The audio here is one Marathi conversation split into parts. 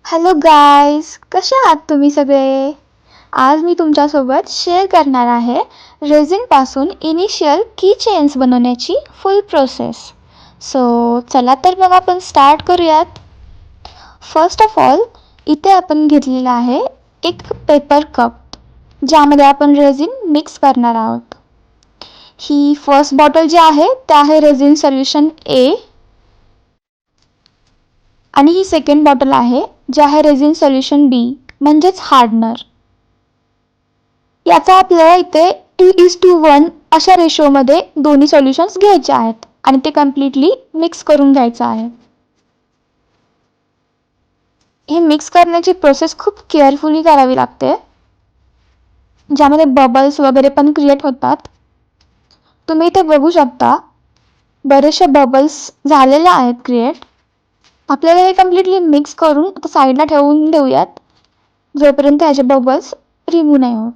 हॅलो गाईज, कसे आहात तुम्ही सगळे? आज मी तुमच्यासोबत शेअर करणार आहे रेझिनपासून इनिशियल की चेन्स बनवण्याची फुल प्रोसेस. सो चला तर मग आपण स्टार्ट करूयात. फर्स्ट ऑफ ऑल, इथे आपण घेतलेला आहे एक पेपर कप, ज्यामध्ये आपण रेझिन मिक्स करणार आहोत. ही फर्स्ट बॉटल जी आहे ते आहे रेझिन सोल्युशन ए, आणि ही सेकंड बॉटल आहे जे आहे रेझिन सोल्युशन बी, म्हणजेच हार्डनर. याचा आपल्याला इथे 2:1 अशा रेशोमध्ये दोन्ही सोल्युशन्स घ्यायचे आहेत आणि ते कम्प्लिटली मिक्स करून घ्यायचं आहे. हे मिक्स करण्याची प्रोसेस खूप केअरफुली करावी लागते, ज्यामध्ये बबल्स वगैरे पण क्रिएट होतात. तुम्ही इथे बघू शकता बरेचसे बबल्स झालेले आहेत क्रिएट. आपल्याला हे कम्प्लिटली मिक्स करून आता साईडला ठेवून देऊयात, जोपर्यंत ह्याचे बबल्स रिमूव्ह नाही होत.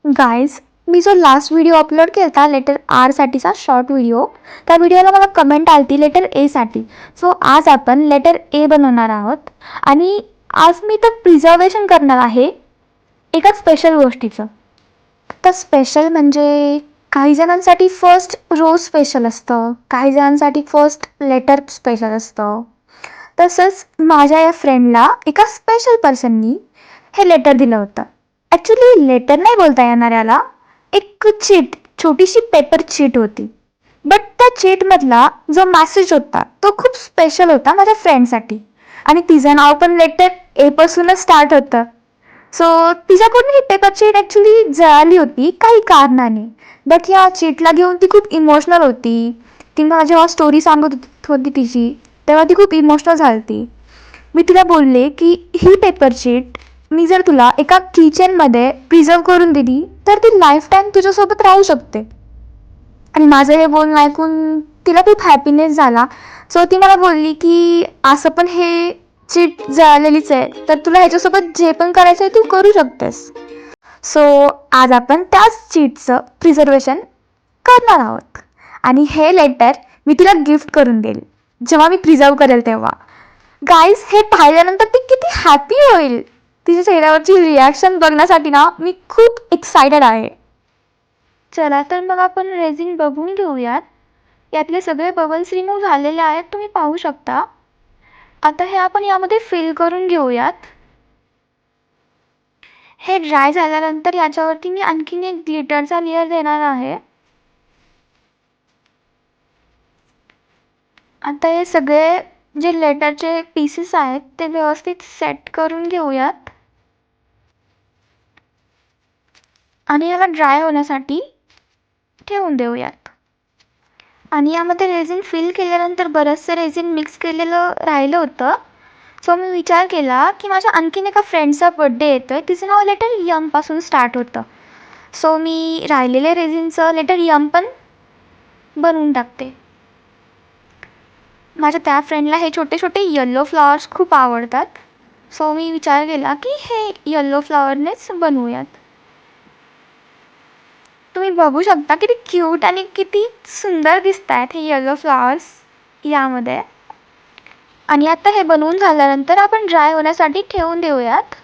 गाईज, मी जो लास्ट व्हिडिओ अपलोड केला होता लेटर आरसाठीचा शॉर्ट व्हिडिओ, त्या व्हिडिओला मला कमेंट आली होती लेटर एसाठी. सो आज आपण लेटर ए बनवणार आहोत आणि आज मी तर प्रिझर्वेशन करणार आहे एका स्पेशल गोष्टीचं. तर स्पेशल म्हणजे काही जणांसाठी फर्स्ट रोज स्पेशल असतं, काही जणांसाठी फर्स्ट लेटर स्पेशल असतं. तसंच माझ्या या फ्रेंडला एका स्पेशल पर्सननी हे लेटर दिलं होतं. ॲक्च्युली लेटर नाही बोलता येणार याला, एक चीट, छोटीशी पेपर चीट होती. बट त्या चीटमधला जो मेसेज होता तो खूप स्पेशल होता माझ्या फ्रेंडसाठी, आणि तिचं नाव पण लेटर एपासूनच स्टार्ट होतं. सो तिच्याकडून ही पेपर चीट ॲक्च्युली जळाली होती काही कारणाने. बट या चीटला घेऊन ती खूप इमोशनल होती. ती मला जेव्हा स्टोरी सांगत होती तिची, तेव्हा ती खूप इमोशनल झाली होती. मी तिला बोलले की ही पेपर चीट मी जर तुला एका किचनमध्ये प्रिझर्व करून दिली तर ती लाईफ टाईम तुझ्यासोबत राहू शकते. आणि माझं हे बोलणं ऐकून तिला खूप हॅपीनेस झाला. सो ती मला बोलली की असं पण हे चीट जळालेलीच आहे, तर तुला ह्याच्यासोबत जे पण करायचं आहे तू करू शकतेस. सो आज आपण त्याच चीटचं प्रिझर्वेशन करणार आहोत आणि हे लेटर मी तिला गिफ्ट करून देईल जेव्हा मी प्रिझर्व करेल तेव्हा. गाईज, हे पाहिल्यानंतर ती किती हॅपी होईल, तिच्या चेहऱ्यावरची रिॲक्शन बघण्यासाठी ना मी खूप एक्सायटेड आहे. चला तर मग आपण रेझिन बघून घेऊयात. यातले सगळे बबल्स रिमूव्ह झालेले आहेत, तुम्ही पाहू शकता. आता हे आपण यामध्ये फिल करून घेऊयात. हे ड्राय झाल्यानंतर याच्यावरती मी आणखीन एक ग्लिटरचा लेअर देणार आहे. आता हे सगळे जे लेटरचे पीसेस आहेत ते व्यवस्थित सेट करून घेऊयात आणि याला ड्राय होण्यासाठी ठेवून देऊयात. आणि यामध्ये रेझिन फिल केल्यानंतर बरंचसं रेझिन मिक्स केलेलं राहिलं होतं. सो मी विचार केला की माझ्या आणखीन एका फ्रेंडचा बड्डे येतो आहे, तिचं नाव लेटर यमपासून स्टार्ट होतं. सो मी राहिलेले रेझिनचं लेटर यम पण बनवून टाकते. माझ्या त्या फ्रेंडला हे छोटे छोटे येल्लो फ्लॉवर्स खूप आवडतात. सो मी विचार केला की हे येल्लो फ्लॉवरनेच बनवूयात. तुम्ही बघू शकता किती क्यूट आणि किती सुंदर दिसत आहेत हे येलो फ्लॉवर्स यामध्ये. आणि आता हे बनवून झाल्यानंतर आपण ड्राय होण्यासाठी ठेवून देऊयात.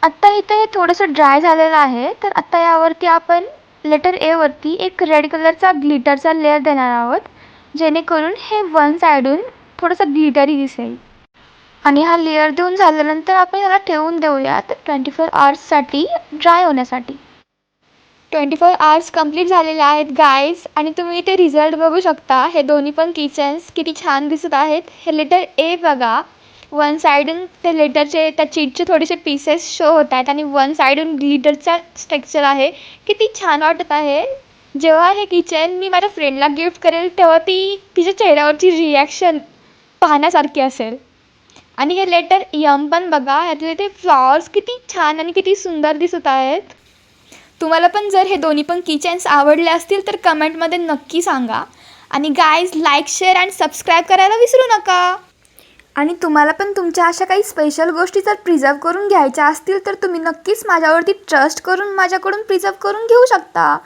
आत्ता इथे हे थोडंसं ड्राय झालेलं आहे, तर आता यावरती आपण लेटर एवरती एक रेड कलरचा ग्लिटरचा लेअर देणार आहोत, जेणेकरून हे वन साईडून थोडंसं ग्लिटरी दिसेल. आणि हा लेअर देऊन झाल्यानंतर आपण याला ठेवून देऊयात 24 आवर्ससाठी ड्राय होण्यासाठी. 24 आवर्स कंप्लीट झालेले आहेत गाईज, आणि तुम्ही इथे रिझल्ट बघू शकता. हे दोन्ही पण किचन्स किती छान दिसत आहेत. हे लेटर ए बघा, वन साईडून ते लेटरचे त्या चीटचे थोडेसे पीसेस शो होत आहेत आणि वन साईडून ग्लिटरचा स्ट्रक्चर आहे. किती छान वाटत आहे. जेव्हा हे किचन मी माझ्या फ्रेंडला गिफ्ट करेल तेव्हा तिच्या चेहऱ्यावरची रिॲक्शन पाहण्यासारखी असेल. आणि हे लेटर यम पण बघा, ह्यातले ते फ्लॉवर्स किती छान आणि किती सुंदर दिसत आहेत. तुम्हाला पण जर हे दोन्ही पण किचन्स आवडले असतील तर कमेंटमध्ये नक्की सांगा. आणि गाईज, लाईक, शेअर आणि सबस्क्राईब करायला विसरू नका. आणि तुम्हाला पण तुमच्या अशा काही स्पेशल गोष्टी जर प्रिझर्व करून घ्यायच्या असतील तर तुम्ही नक्कीच माझ्यावरती ट्रस्ट करून माझ्याकडून प्रिझर्व करून घेऊ शकता.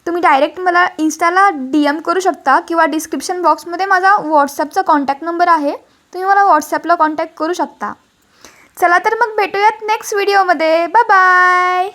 तुम्ही डायरेक्ट मला इंस्टाला DM करू शकता किंवा डिस्क्रिप्शन बॉक्समध्ये माझा व्हॉट्सअपचा कॉन्टॅक्ट नंबर आहे, तुम्ही मला व्हॉट्सॲपला कॉन्टॅक्ट करू शकता. चला तर मग भेटूयात नेक्स्ट व्हिडिओमध्ये. Bye bye.